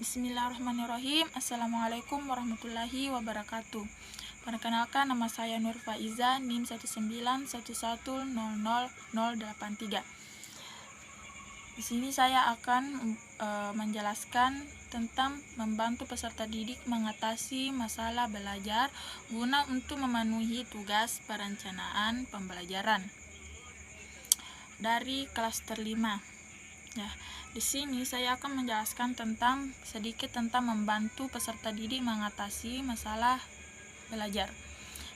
Bismillahirrahmanirrahim. Assalamualaikum warahmatullahi wabarakatuh. Perkenalkan, nama saya Nur Faiza, NIM 191100083. Di sini saya akan menjelaskan tentang membantu peserta didik mengatasi masalah belajar guna untuk memenuhi tugas perencanaan pembelajaran dari klaster 5. Ya, di sini saya akan menjelaskan sedikit tentang membantu peserta didik mengatasi masalah belajar.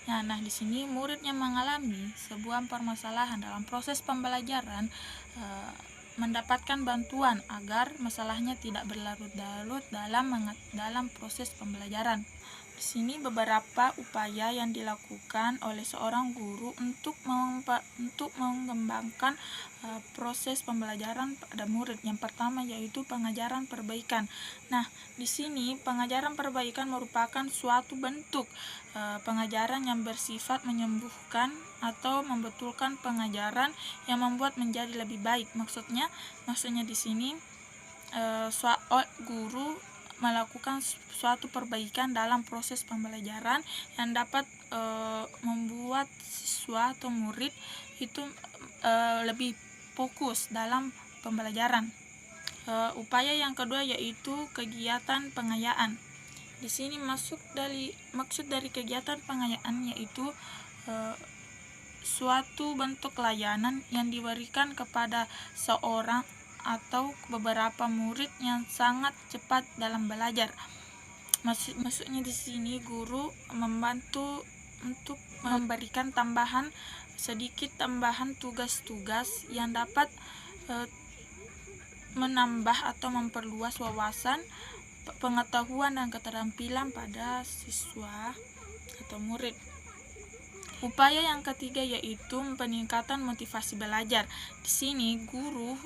Nah, di sini murid yang mengalami sebuah permasalahan dalam proses pembelajaran mendapatkan bantuan agar masalahnya tidak berlarut-larut dalam proses pembelajaran. Di sini beberapa upaya yang dilakukan oleh seorang guru untuk mengembangkan proses pembelajaran pada murid. Yang pertama yaitu pengajaran perbaikan. Nah, di sini pengajaran perbaikan merupakan suatu bentuk pengajaran yang bersifat menyembuhkan atau membetulkan pengajaran yang membuat menjadi lebih baik. Maksudnya di sini guru melakukan suatu perbaikan dalam proses pembelajaran yang dapat membuat siswa atau murid itu lebih fokus dalam pembelajaran. Upaya yang kedua yaitu kegiatan pengayaan. Di sini maksud dari kegiatan pengayaan yaitu suatu bentuk layanan yang diberikan kepada seorang atau beberapa murid yang sangat cepat dalam belajar. Maksudnya di sini guru membantu untuk memberikan sedikit tambahan tugas-tugas yang dapat menambah atau memperluas wawasan, pengetahuan dan keterampilan pada siswa atau murid. Upaya yang ketiga yaitu peningkatan motivasi belajar. Di sini guru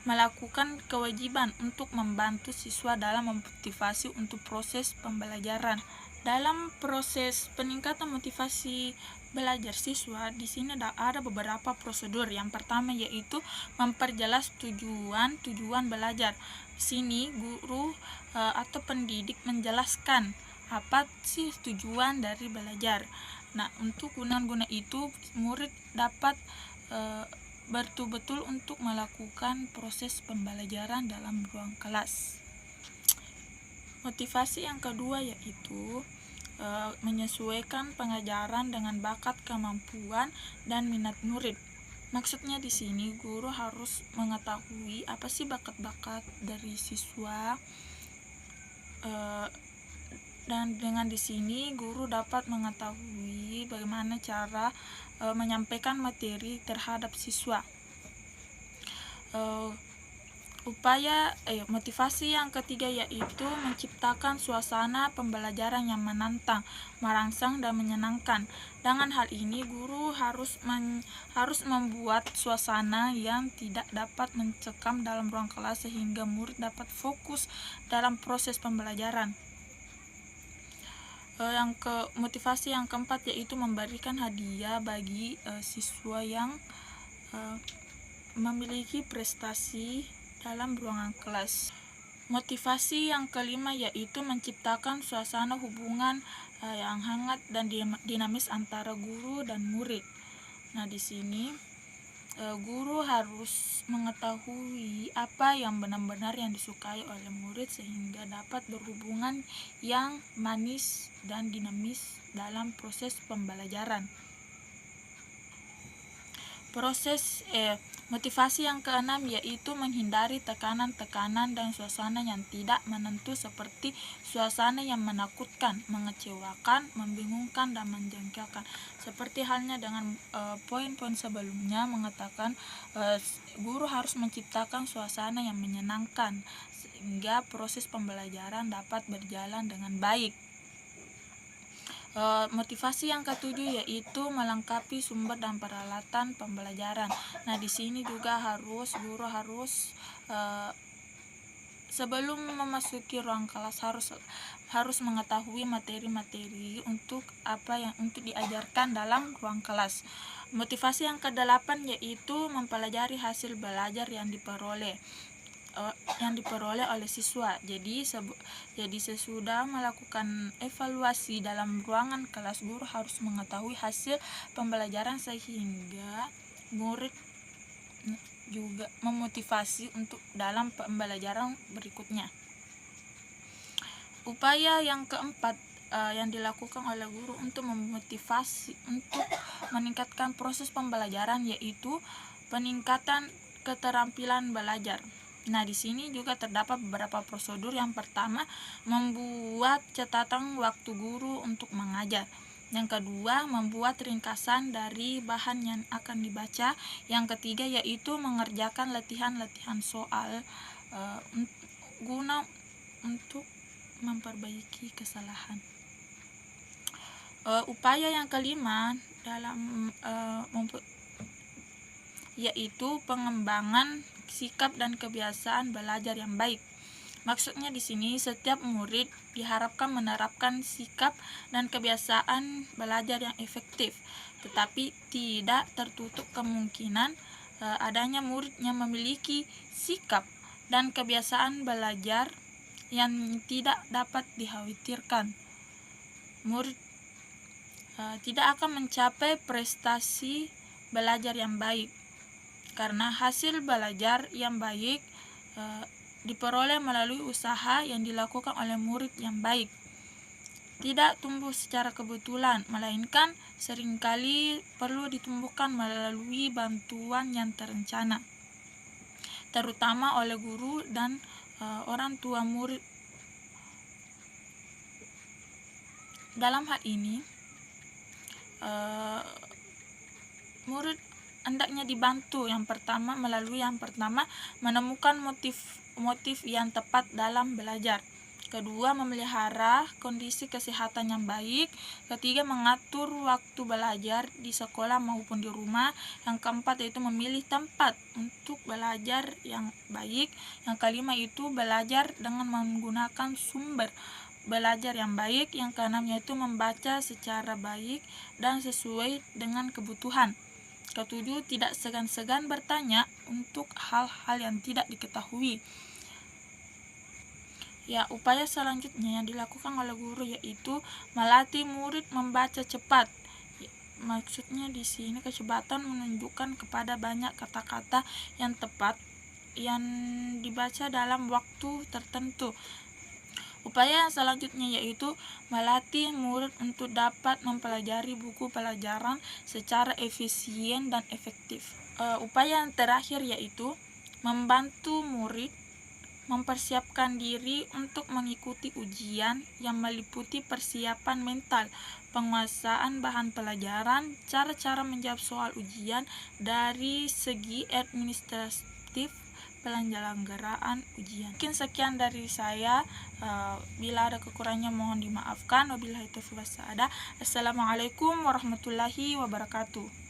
melakukan kewajiban untuk membantu siswa dalam memotivasi untuk proses pembelajaran. Dalam proses peningkatan motivasi belajar siswa, di sini ada beberapa prosedur. Yang pertama yaitu memperjelas tujuan belajar. Di sini guru atau pendidik menjelaskan apa sih tujuan dari belajar. Nah, untuk guna itu murid dapat betul-betul untuk melakukan proses pembelajaran dalam ruang kelas. Motivasi yang kedua yaitu menyesuaikan pengajaran dengan bakat, kemampuan, dan minat murid. Maksudnya di sini guru harus mengetahui apa sih bakat-bakat dari siswa, dan dengan di sini guru dapat mengetahui bagaimana cara menyampaikan materi terhadap siswa. Motivasi yang ketiga yaitu menciptakan suasana pembelajaran yang menantang, merangsang dan menyenangkan. Dengan hal ini guru harus membuat suasana yang tidak dapat mencekam dalam ruang kelas sehingga murid dapat fokus dalam proses pembelajaran. Motivasi yang keempat yaitu memberikan hadiah bagi siswa yang memiliki prestasi dalam ruangan kelas. Motivasi yang kelima yaitu menciptakan suasana hubungan yang hangat dan dinamis antara guru dan murid. Nah, di sini guru harus mengetahui apa yang benar-benar yang disukai oleh murid sehingga dapat berhubungan yang manis dan dinamis dalam proses pembelajaran. Motivasi yang keenam yaitu menghindari tekanan-tekanan dan suasana yang tidak menentu seperti suasana yang menakutkan, mengecewakan, membingungkan, dan menjengkelkan. Seperti halnya dengan poin-poin sebelumnya mengatakan guru harus menciptakan suasana yang menyenangkan sehingga proses pembelajaran dapat berjalan dengan baik. Motivasi yang ketujuh yaitu melengkapi sumber dan peralatan pembelajaran. Nah, di sini juga guru harus sebelum memasuki ruang kelas harus mengetahui materi-materi untuk diajarkan dalam ruang kelas. Motivasi yang kedelapan yaitu mempelajari hasil belajar yang diperoleh. yang diperoleh oleh siswa. Jadi sesudah melakukan evaluasi dalam ruangan kelas, guru harus mengetahui hasil pembelajaran sehingga murid juga memotivasi untuk dalam pembelajaran berikutnya. Upaya yang keempat yang dilakukan oleh guru untuk memotivasi untuk meningkatkan proses pembelajaran yaitu peningkatan keterampilan belajar. Nah, di sini juga terdapat beberapa prosedur. Yang pertama, membuat catatan waktu guru untuk mengajar. Yang kedua, membuat ringkasan dari bahan yang akan dibaca. Yang ketiga yaitu mengerjakan latihan-latihan soal guna untuk memperbaiki kesalahan. Upaya yang kelima dalam yaitu pengembangan sikap dan kebiasaan belajar yang baik. Maksudnya di sini setiap murid diharapkan menerapkan sikap dan kebiasaan belajar yang efektif, tetapi tidak tertutup kemungkinan adanya murid yang memiliki sikap dan kebiasaan belajar yang tidak dapat dikhawatirkan. Murid tidak akan mencapai prestasi belajar yang baik, karena hasil belajar yang baik diperoleh melalui usaha yang dilakukan oleh murid yang baik. Tidak tumbuh secara kebetulan, melainkan seringkali perlu ditumbuhkan melalui bantuan yang terencana, terutama oleh guru dan orang tua murid. Dalam hal ini, murid hendaknya dibantu yang pertama menemukan motif yang tepat dalam belajar. Kedua, memelihara kondisi kesehatan yang baik. Ketiga, mengatur waktu belajar di sekolah maupun di rumah. Yang keempat yaitu memilih tempat untuk belajar yang baik. Yang kelima itu belajar dengan menggunakan sumber belajar yang baik. Yang keenam yaitu membaca secara baik dan sesuai dengan kebutuhan. Ketujuh, tidak segan-segan bertanya untuk hal-hal yang tidak diketahui. Ya, upaya selanjutnya yang dilakukan oleh guru yaitu melatih murid membaca cepat. Maksudnya di sini kecepatan menunjukkan kepada banyak kata-kata yang tepat yang dibaca dalam waktu tertentu. Upaya yang selanjutnya yaitu melatih murid untuk dapat mempelajari buku pelajaran secara efisien dan efektif. Upaya yang terakhir yaitu membantu murid mempersiapkan diri untuk mengikuti ujian yang meliputi persiapan mental, penguasaan bahan pelajaran, cara-cara menjawab soal ujian dari segi administratif penyelenggaraan ujian. Mungkin sekian dari saya. Bila ada kekurangannya mohon dimaafkan. Wabillahi taufiq wal hidayah. Assalamualaikum warahmatullahi wabarakatuh.